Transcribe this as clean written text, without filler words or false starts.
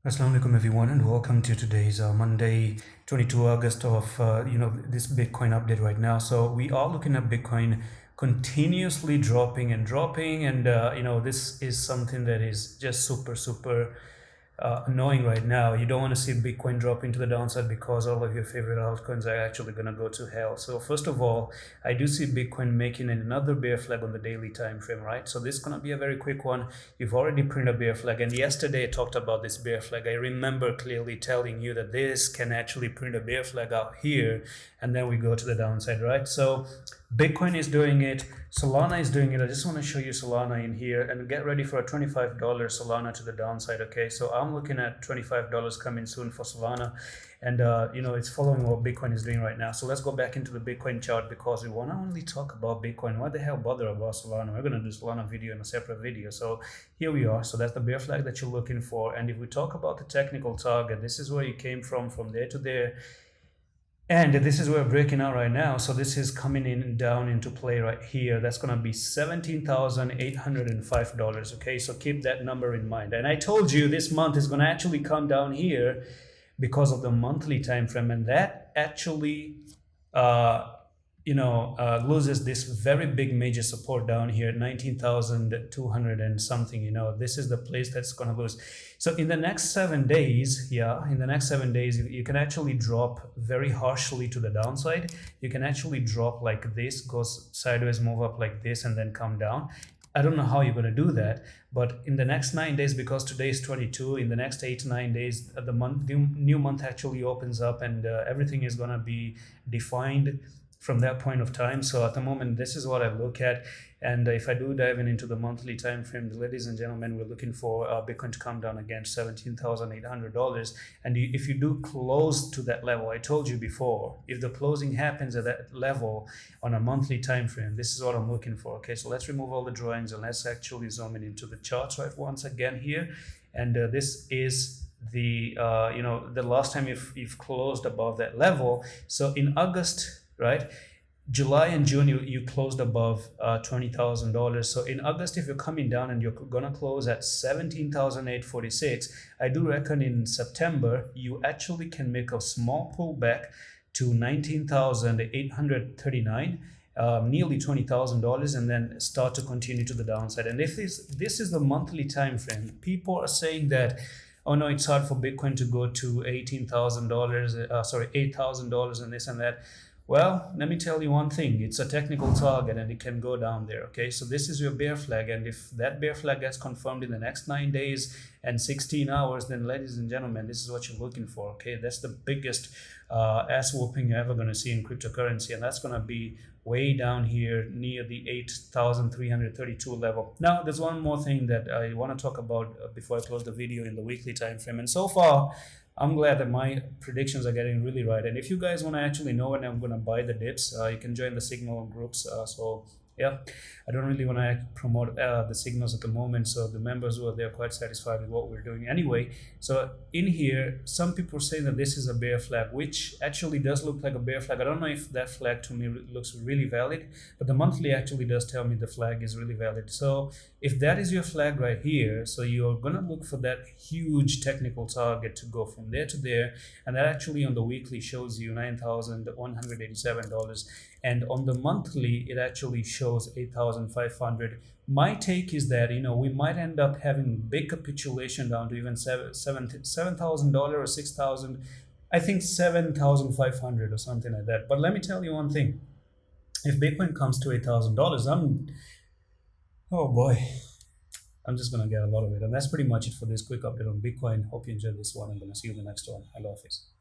Assalamu alaikum everyone, and welcome to today's Monday 22 August of this Bitcoin update right now. So we are looking at Bitcoin continuously dropping and dropping, and this is something that is just super annoying right now. You don't want to see Bitcoin drop into the downside because all of your favorite altcoins are actually going to go to hell. So first of all, I do see Bitcoin making another bear flag on the daily time frame, right? So this is going to be a very quick one. You've already printed a bear flag, and yesterday I talked about this bear flag. I remember clearly telling you that this can actually print a bear flag out here, and then we go to the downside, right? So Bitcoin is doing it, Solana is doing it. I just want to show you Solana in here and get ready for a $25 Solana to the downside. Okay, so I'm looking at $25 coming soon for Solana, and it's following what Bitcoin is doing right now. So let's go back into the Bitcoin chart because we want to only talk about Bitcoin. Why the hell bother about Solana? We're going to do Solana video in a separate video. So here we are. So that's the bear flag that you're looking for. And if we talk about the technical target, this is where you came from there to there. And this is where we're breaking out right now. So this is coming in down into play right here. That's going to be $17,805. Okay, so keep that number in mind. And I told you this month is going to actually come down here because of the monthly time frame, and that actually loses this very big major support down here at 19,200 and something. This is the place that's going to lose. So in the next 7 days, you can actually drop very harshly to the downside. You can actually drop like this, goes sideways, move up like this, and then come down. I don't know how you're going to do that, but in the next 9 days, because today is 22, in the next 8 to 9 days, the new month actually opens up, and everything is going to be defined from that point of time. So at the moment, this is what I look at. And if I do dive into the monthly time frame, ladies and gentlemen, we're looking for Bitcoin to come down again $17,800. And if you do close to that level, I told you before, if the closing happens at that level on a monthly time frame, this is what I'm looking for. Okay, so let's remove all the drawings and let's actually zoom in into the charts right once again here. And this is the last time you've closed above that level. So in August, right, July and June, you closed above $20,000. So in August, if you're coming down and you're gonna close at 17,846, I do reckon in September you actually can make a small pullback to 19,839, nearly $20,000, and then start to continue to the downside. And if this is the monthly time frame, people are saying that, oh no, it's hard for Bitcoin to go to $8,000 and this and that. Well, let me tell you one thing. It's a technical target and it can go down there, okay? So this is your bear flag, and if that bear flag gets confirmed in the next 9 days and 16 hours, then ladies and gentlemen, this is what you're looking for, okay? That's the biggest ass whooping you're ever going to see in cryptocurrency, and that's going to be way down here near the 8,332 level. Now, there's one more thing that I want to talk about before I close the video in the weekly time frame, and so far, I'm glad that my predictions are getting really right. And if you guys want to actually know when I'm going to buy the dips, you can join the Signal groups. So yeah, I don't really want to promote the signals at the moment. So the members who are there are quite satisfied with what we're doing anyway. So in here, some people say that this is a bear flag, which actually does look like a bear flag. I don't know if that flag to me looks really valid, but the monthly actually does tell me the flag is really valid. So if that is your flag right here, so you're going to look for that huge technical target to go from there to there. And that actually on the weekly shows you $9,187. And on the monthly, it actually shows 8,500. My take is that, we might end up having big capitulation down to even $7,000 or 6,000. I think 7,500 or something like that. But let me tell you one thing. If Bitcoin comes to $8,000, oh boy, I'm just going to get a lot of it. And that's pretty much it for this quick update on Bitcoin. Hope you enjoyed this one. I'm going to see you in the next one. Hello, Office.